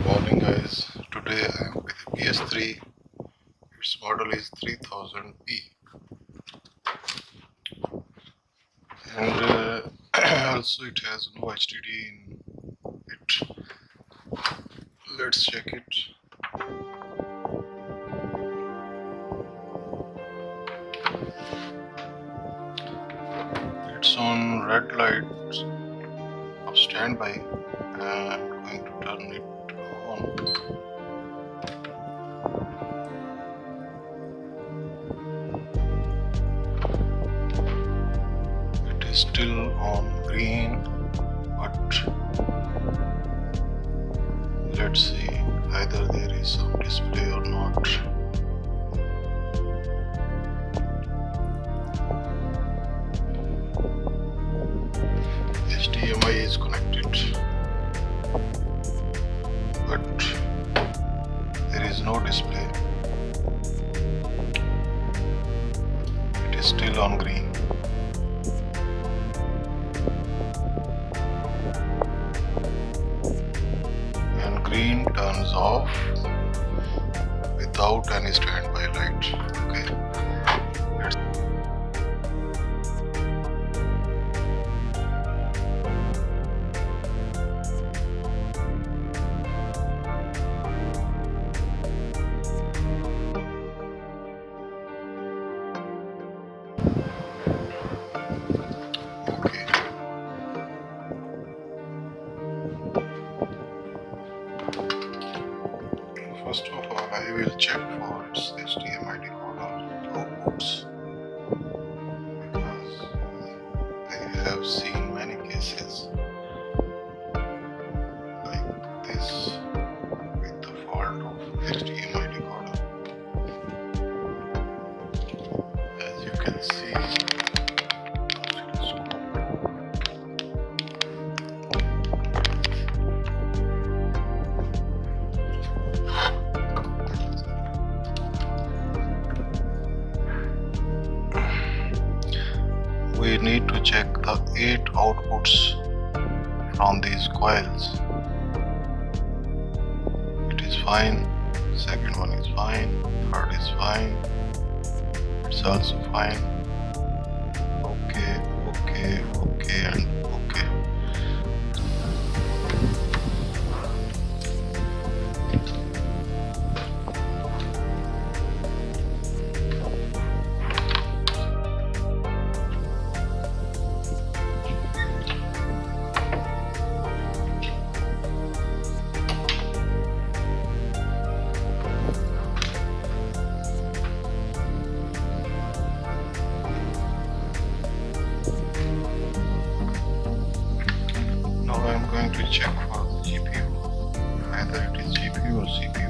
Morning guys, today I am with the PS3. Its model is 3000p and also it has no HDD in it. Let's check it. It's on red light of standby and I'm going to turn it on. It is still on green, but let's see either there is some display or not. HDMI is connected, but there is no display. It is still on green. And green turns off without any standby light. Okay. Okay. First of all, I will check for its HDMI decoder outputs because I have seen many cases like this with the fault of HDMI decoder. As you can see, we need to check the 8 outputs from these coils. It is fine, second one is fine, third is fine, it's also fine. Okay, and okay. Now I am going to check for the GPU, either it is GPU or CPU.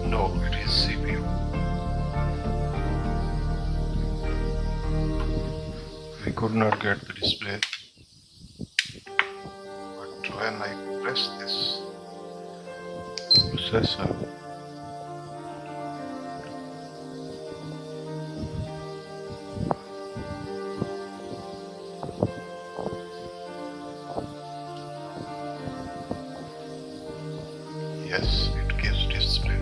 No, it is CPU. We could not get the display, but when I press this processor, yes, it gives display.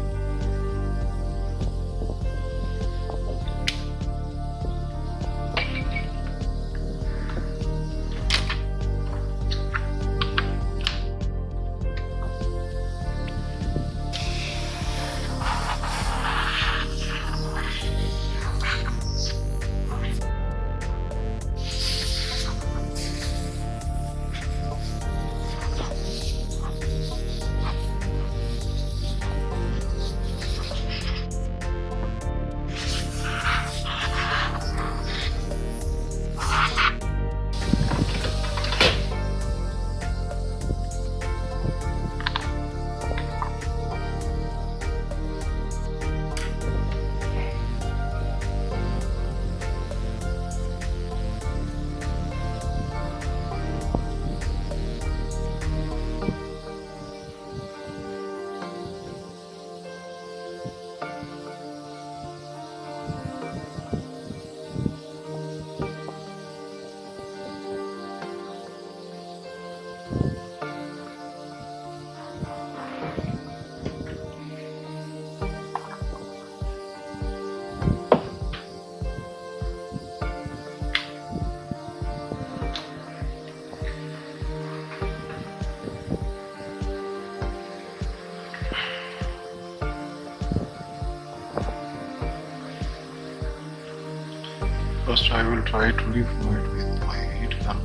First I will try to refuel it with my heat gun,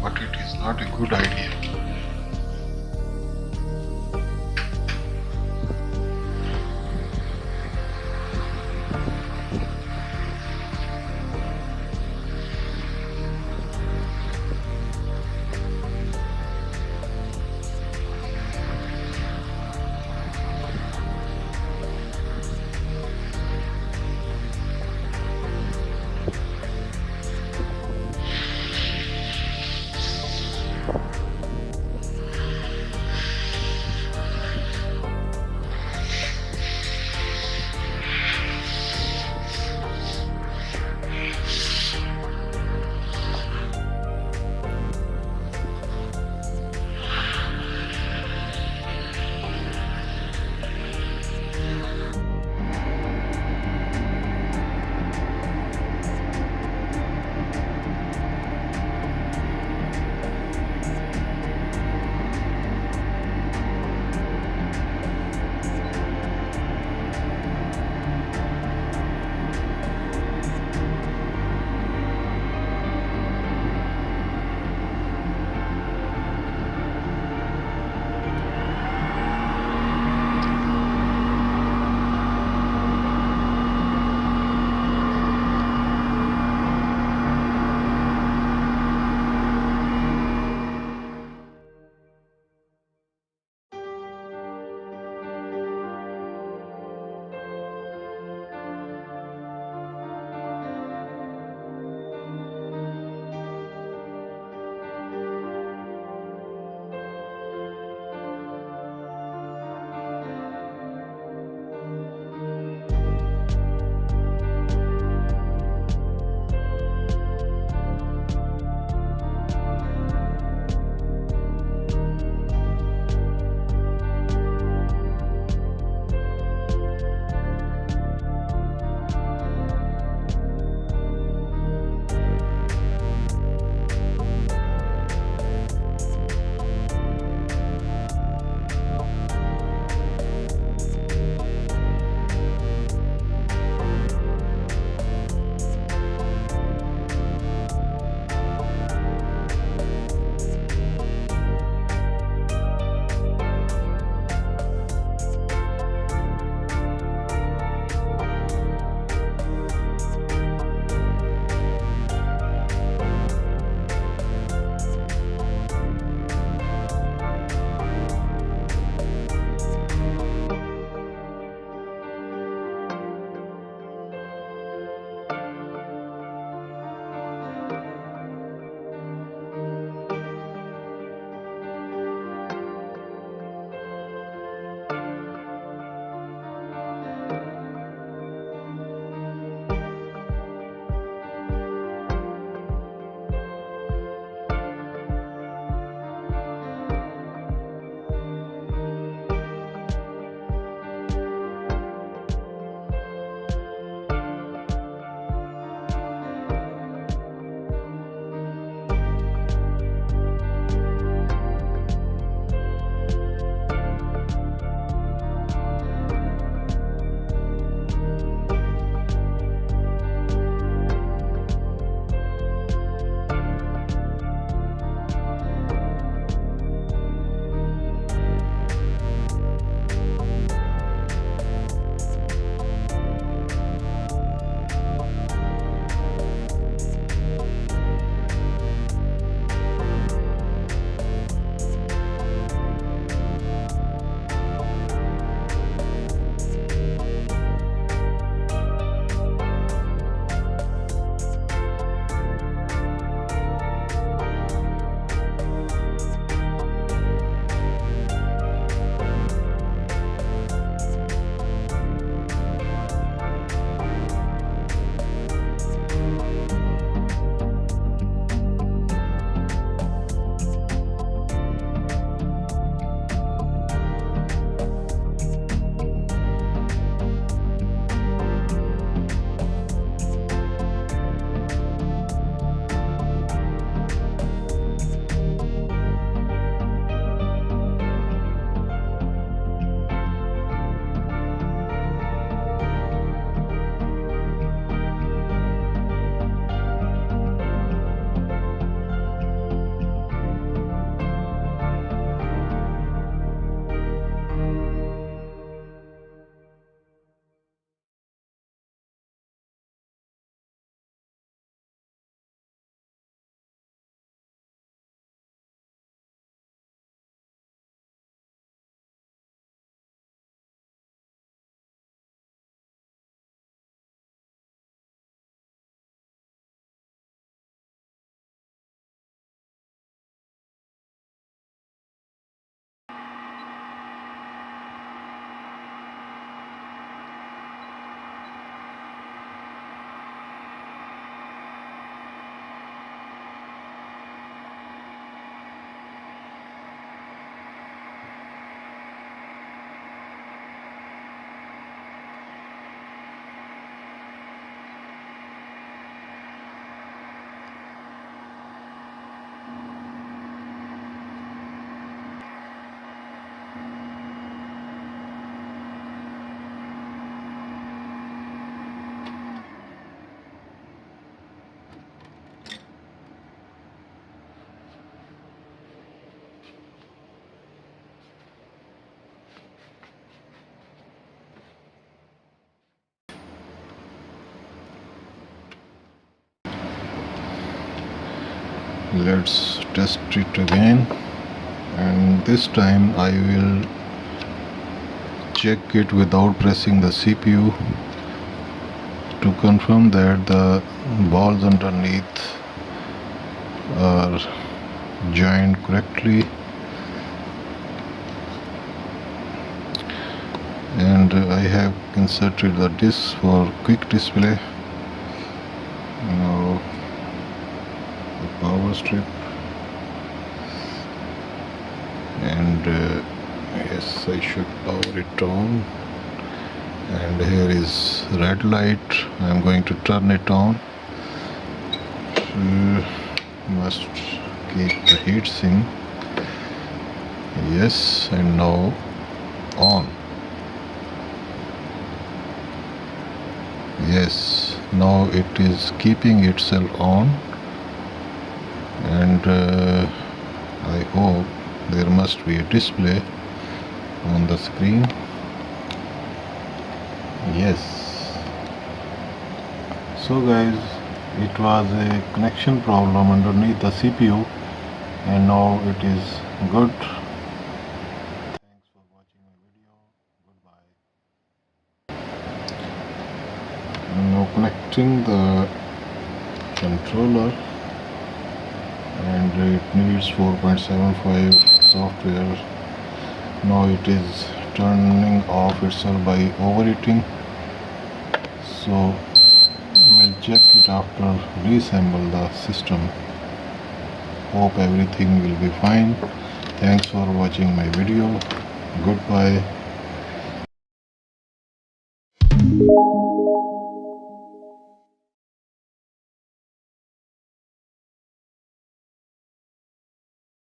but it is not a good idea. Let's test it again, and this time I will check it without pressing the CPU to confirm that the balls underneath are joined correctly, and I have inserted the disc for quick display. Now the power strip, and yes, I should power it on, and here is red light. I am going to turn it on. Must keep the heat sink. Yes, and now on. Yes, now it is keeping itself on, and I hope there must be a display on the screen. Yes. So guys, it was a connection problem underneath the CPU, and now it is good. Thanks for watching my video. Goodbye. I'm now connecting the controller, and it needs 4.75 software. Now it is turning off itself by overheating, so we'll check it after reassemble the system. Hope everything will be fine. Thanks for watching my video. Goodbye.